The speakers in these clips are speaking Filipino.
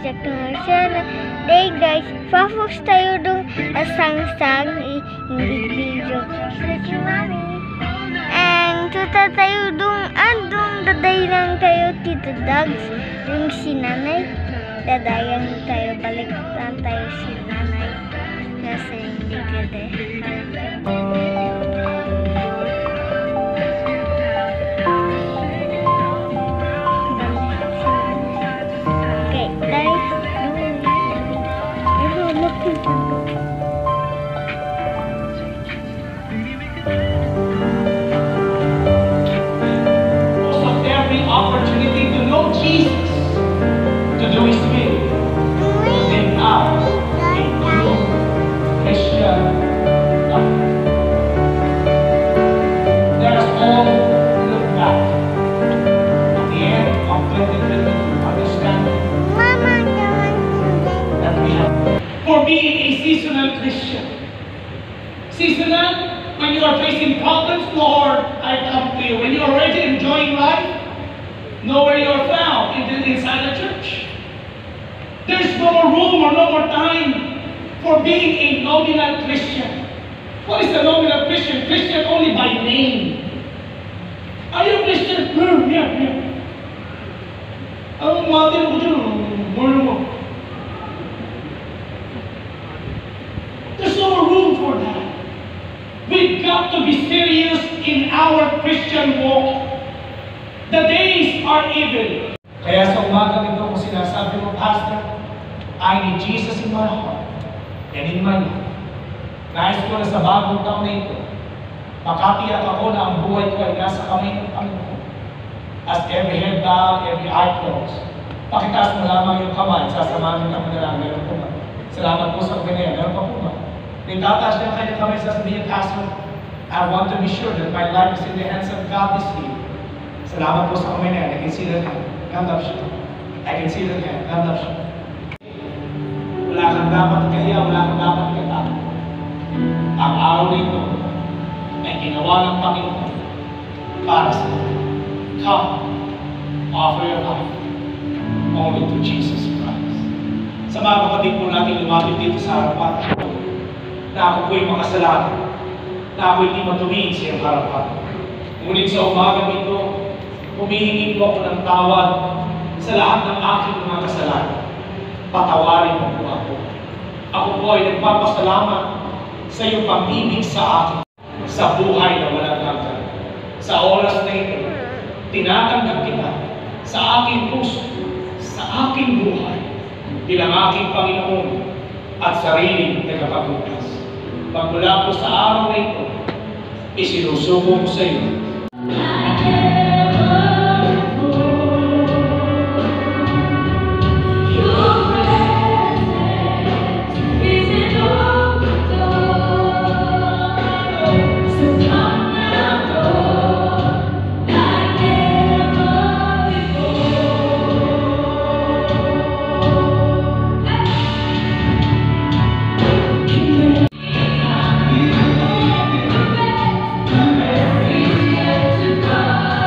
back to our channel. Hey guys, focus tayo dong asang-sang hindi video si Mami. And tuta tayo dong andong daday lang tayo Tito Dogs yung si Nanay. Dadayan tayo, balikan tayo si Nanay. Nasa hindi gede. Opportunity to know Jesus, to do His will, to live out a true Christian life. Let us all look back at the end of 2022, understanding that we have for being a seasonal Christian. Seasonal, when you are facing problems, Lord, I come to you. When you are already enjoying life, nowhere you are found inside the church. There's no more room or no more time for being a nominal Christian. What is a nominal Christian? Christian only by name. Are you a Christian? Yeah. Ang mati ko dyan, mo. There's no more room for that. We've got to be serious in our Christian walk. The days are evil. Kaya sa umaga nito kung sinasabi mo, Pastor, I need Jesus in my heart and in my life. Nais ko na sa bagong taon na ito, makatiyak ako na ang buhay ko ay nasa kamay ng Panginoon. As every head bowed, every eye closed, pakitaas mo lamang yung kamay, sasamahin ng manalangin. Meron po ba? Salamat po sa ganyan. Meron pa po ba? Itataas niya kanyang kamay, sasabihin, Pastor, I want to be sure that my life is in the hands of God this year. Salamat po sa kamay na yan. I can see that hand. God loves you. I can see that hand. God loves you. Wala kang dapat kaya, wala kang dapat ikatap. Ang araw nito ay ginawa ng Panginoon para sa iyo. Come, offer your life only to Jesus Christ. Sa mga kapatid po natin lumapit dito sa harapan na ako po'y makasalanan, na ako hindi matuwid sa iyong harapan. Ngunit sa umaga nito, humihingi po ako ng tawad sa lahat ng aking mga kasalanan. Patawarin mo po ako. Ako po ay nagpapasalamat sa iyong pag-ibig sa akin, sa buhay na walang hanggan. Sa oras na ito, tinatanggap kita sa aking puso, sa aking buhay, bilang aking Panginoon at sariling tagapagligtas. Magmula po sa araw na ito, isinusuko ko sa iyo. God.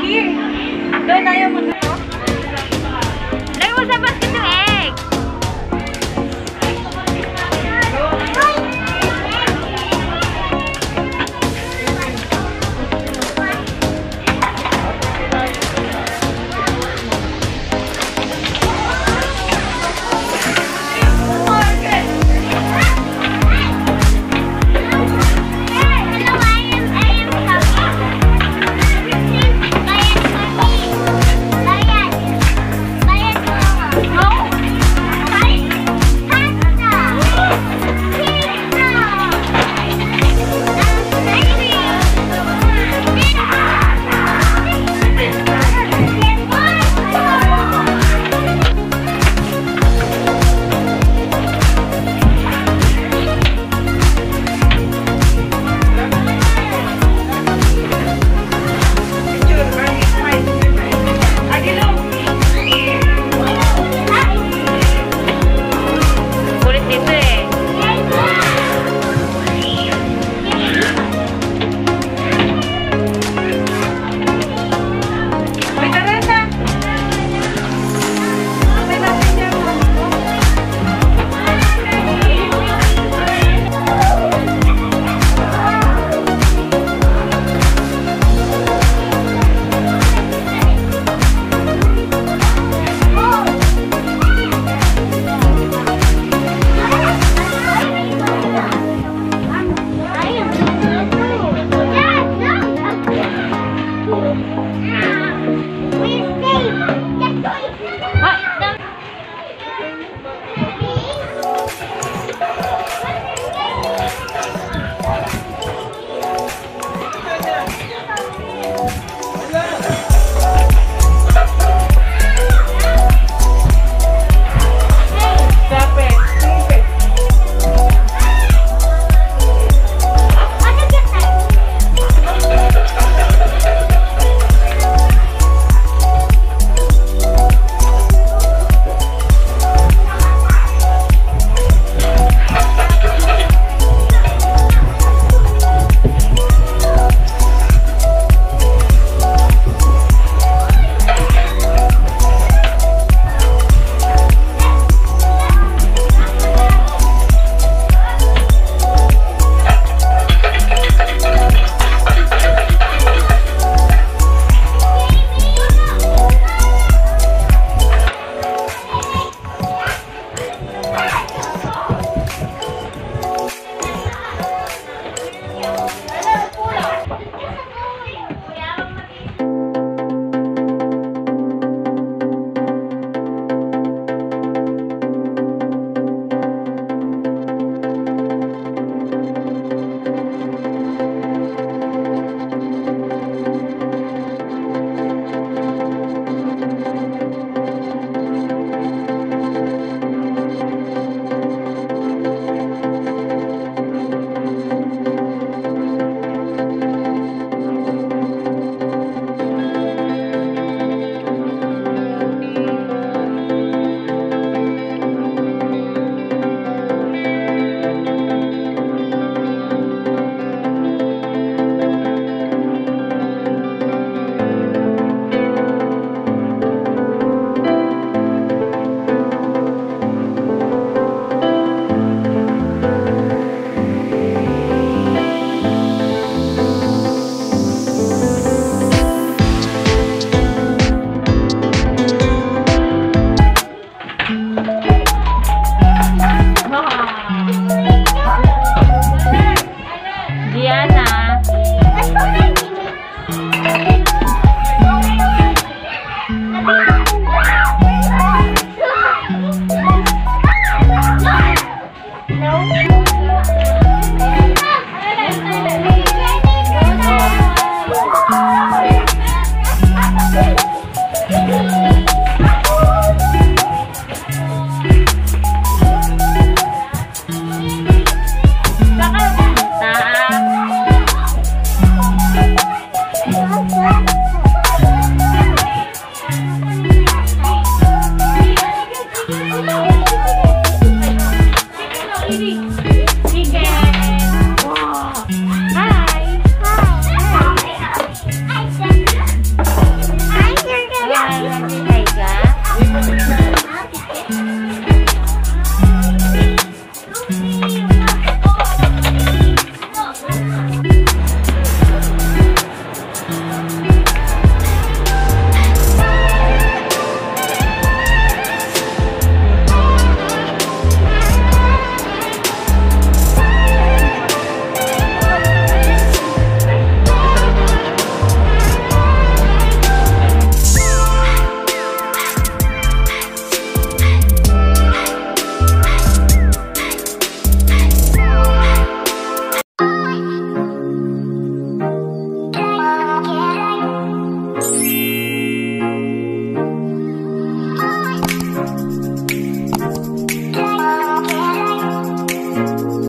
here. Doon ayaw mo na. Lagay mo sa basket yung egg.